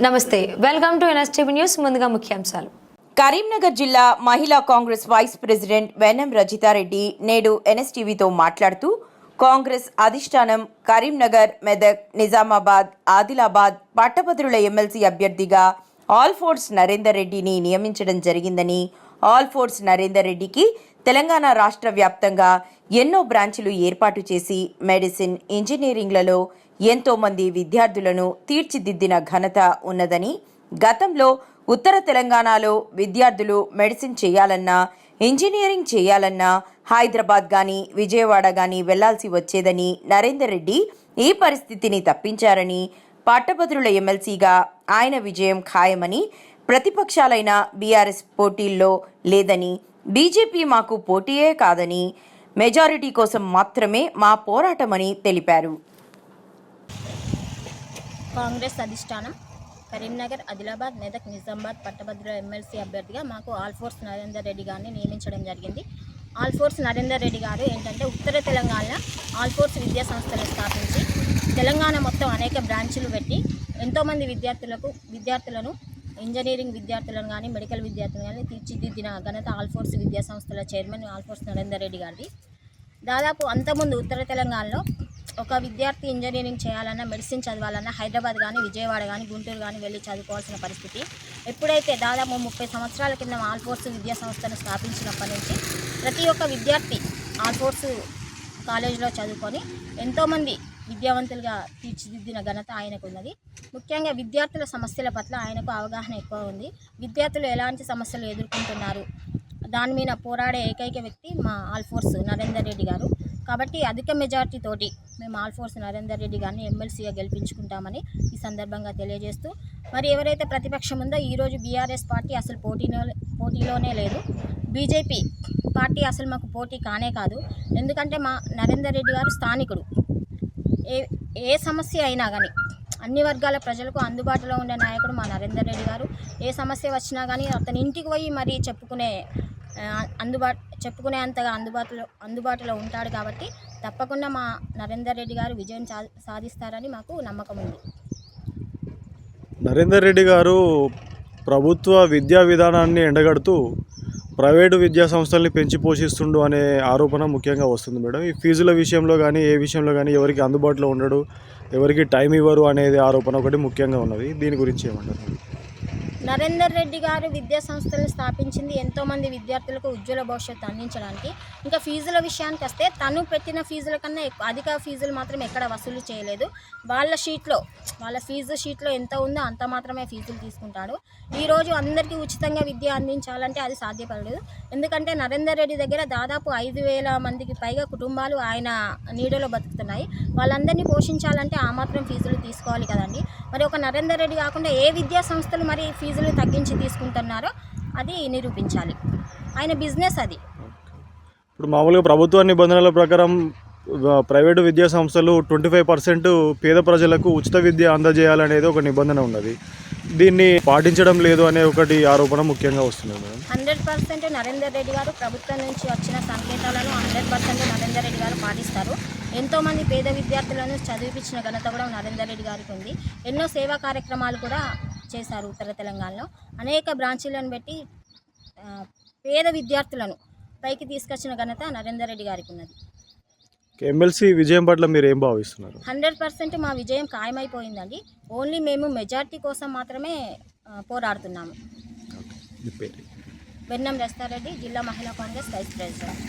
నమస్తే, welcome to NSTV news. ముందుగా ముఖ్యాంశాలు. కరీంనగర్ జిల్లా మహిళా కాంగ్రెస్ వైస్ ప్రెసిడెంట్ వెన్నం రజితారెడ్డి నేడు ఎన్ఎస్టీవీతో మాట్లాడుతూ కాంగ్రెస్ అధిష్టానం కరీంనగర్, మెదక్, నిజామాబాద్, ఆదిలాబాద్ పట్టభద్రుల ఎమ్మెల్సీ అభ్యర్థిగా ఆల్ఫోర్స్ నరేందర్ రెడ్డిని నియమించడం జరిగిందని, ఆల్ఫోర్స్ నరేందర్ రెడ్డికి తెలంగాణ రాష్ట్ర వ్యాప్తంగా ఎన్నో బ్రాంచులు ఏర్పాటు చేసి మెడిసిన్, ఇంజనీరింగ్లలో ఎంతో మంది విద్యార్థులను తీర్చిదిద్దిన ఘనత ఉన్నదని, గతంలో ఉత్తర తెలంగాణలో విద్యార్థులు మెడిసిన్ చేయాలన్నా, ఇంజనీరింగ్ చేయాలన్నా హైదరాబాద్ గాని, విజయవాడ గాని వెళ్లాల్సి వచ్చేదని నరేందర్ రెడ్డి ఈ పరిస్థితిని తప్పించారని, పట్టభద్రుల ఎమ్మెల్సీగా ఆయన విజయం ఖాయమని, ప్రతిపక్షాలైన బీఆర్ఎస్ పోటీల్లో లేదని, బీజేపీ మాకు పోటీయే కాదని, మెజారిటీ కోసం మాత్రమే మా పోరాటమని తెలిపారు. కాంగ్రెస్ అధిష్టానం కరీంనగర్, ఆదిలాబాద్, మెదక్, నిజామాబాద్ పట్టభద్రుల ఎమ్మెల్సీ అభ్యర్థిగా మాకు ఆల్ఫోర్స్ నరేందర్ రెడ్డి గారిని నియమించడం జరిగింది. ఆల్ఫోర్స్ నరేందర్ రెడ్డి గారు ఏంటంటే ఉత్తర తెలంగాణ ఆల్ఫోర్స్ విద్యా సంస్థలు స్థాపించి తెలంగాణ మొత్తం అనేక బ్రాంచులు పెట్టి ఎంతోమంది విద్యార్థులను ఇంజనీరింగ్ విద్యార్థులను కానీ, మెడికల్ విద్యార్థులను కానీ తీర్చిదిద్దిన ఘనత ఆల్ఫోర్స్ విద్యా సంస్థల చైర్మన్ ఆల్ఫోర్స్ నరేందర్ రెడ్డి గారిది. దాదాపు అంతకుముందు ఉత్తర తెలంగాణలో ఒక విద్యార్థి ఇంజనీరింగ్ చేయాలన్నా, మెడిసిన్ చదవాలన్నా హైదరాబాద్ కానీ, విజయవాడ కానీ, గుంటూరు కానీ వెళ్ళి చదువుకోవాల్సిన పరిస్థితి. ఎప్పుడైతే దాదాపు 30 సంవత్సరాల కింద ఆల్ఫోర్స్ విద్యా సంస్థను స్థాపించినప్పటి నుంచి ప్రతి ఒక్క విద్యార్థి ఆల్ఫోర్స్ కాలేజీలో చదువుకొని ఎంతోమంది విద్యావంతులుగా తీర్చిదిద్దిన ఘనత ఆయనకు ఉన్నది. ముఖ్యంగా విద్యార్థుల సమస్యల పట్ల ఆయనకు అవగాహన ఎక్కువ ఉంది. విద్యార్థులు ఎలాంటి సమస్యలు ఎదుర్కొంటున్నారు దాని మీద పోరాడే ఏకైక వ్యక్తి మా ఆల్ఫోర్స్ నరేందర్ రెడ్డి గారు. కాబట్టి అధిక మెజార్టీ తోటి మేము ఆల్ఫోర్స్ నరేందర్ రెడ్డి గారిని ఎమ్మెల్సీగా గెలిపించుకుంటామని ఈ సందర్భంగా తెలియజేస్తూ, మరి ఎవరైతే ప్రతిపక్షం ఉందో ఈరోజు బీఆర్ఎస్ పార్టీ అసలు పోటీలోనే లేదు, బీజేపీ పార్టీ అసలు మాకు పోటీ కానే కాదు. ఎందుకంటే మా నరేందర్ రెడ్డి గారు స్థానికుడు. ఏ సమస్య అయినా కానీ అన్ని వర్గాల ప్రజలకు అందుబాటులో ఉండే నాయకుడు మా నరేందర్ రెడ్డి గారు. ఏ సమస్య వచ్చినా కానీ అతని ఇంటికి పోయి మరీ చెప్పుకునే అంతగా అందుబాటులో ఉంటాడు. కాబట్టి తప్పకుండా మా నరేందర్ రెడ్డి గారు విజయం సాధిస్తారని మాకు నమ్మకం ఉంది. నరేందర్ రెడ్డి గారు ప్రభుత్వ విద్యా విధానాన్ని ఎండగడుతూ ప్రైవేటు విద్యా సంస్థల్ని పెంచి పోషిస్తుండు అనే ఆరోపణ ముఖ్యంగా వస్తుంది మేడం. ఈ ఫీజుల విషయంలో కానీ, ఏ విషయంలో కానీ ఎవరికి అందుబాటులో ఉండడు, ఎవరికి టైం ఇవ్వరు అనేది ఆరోపణ ఒకటి ముఖ్యంగా ఉన్నది. దీని గురించి ఏమంటారు? నరేందర్ రెడ్డి గారు విద్యా సంస్థలను స్థాపించింది ఎంతోమంది విద్యార్థులకు ఉజ్వల భవిష్యత్తు అందించడానికి. ఇంకా ఫీజుల విషయానికి వస్తే తను పెట్టిన ఫీజుల కన్నా అధిక ఫీజులు మాత్రం ఎక్కడ వసూలు చేయలేదు. వాళ్ళ ఫీజు షీట్లో ఎంత ఉందో అంత మాత్రమే ఫీజులు తీసుకుంటాడు. ఈరోజు అందరికీ ఉచితంగా విద్య అందించాలంటే అది సాధ్యపడలేదు. ఎందుకంటే నరేందర్ రెడ్డి దగ్గర దాదాపు 5,000 మందికి పైగా కుటుంబాలు ఆయన నీడలో బతుకుతున్నాయి. వాళ్ళందరినీ పోషించాలంటే ఆ మాత్రం ఫీజులు తీసుకోవాలి కదండి. మరి ఒక నరేందర్ రెడ్డి కాకుండా ఏ విద్యా సంస్థలు మరి ఫీజులు తగ్గించి తీసుకుంటున్నారో అది నిరూపించాలి. ఆయన బిజినెస్ అది. ఇప్పుడు మామూలుగా ప్రభుత్వ నిబంధనల ప్రకారం ప్రైవేటు విద్యా సంస్థలు 25% పేద ప్రజలకు ఉచిత విద్య అందజేయాలనేది ఒక నిబంధన ఉన్నది. దీన్ని పాటించడం లేదు అనే ఒకటి ఆరోపణ ముఖ్యంగా వస్తుంది మేడం. 100% నరేందర్ రెడ్డి గారు ప్రభుత్వం నుంచి వచ్చిన సంకేతాలను 100% నరేందర్ రెడ్డి గారు పాటిస్తారు. ఎంతోమంది పేద విద్యార్థులను చదివించిన ఘనత కూడా నరేందర్ రెడ్డి గారికి ఉంది. ఎన్నో సేవా కార్యక్రమాలు కూడా చేశారు. ఉత్తర తెలంగాణలో అనేక బ్రాంచీలను పెట్టి పేద విద్యార్థులను పైకి తీసుకొచ్చిన ఘనత నరేందర్ రెడ్డి గారికి ఉన్నది. ఎమ్మెల్సీ విజయం పట్ల మీరు ఏం భావిస్తున్నారు? 100% మా విజయం ఖాయమైపోయిందండి. ఓన్లీ మేము మెజార్టీ కోసం మాత్రమే పోరాడుతున్నాము. మీ పేరు? వెన్నం రజితారెడ్డి, జిల్లా మహిళా కాంగ్రెస్ వైస్ ప్రెసిడెంట్.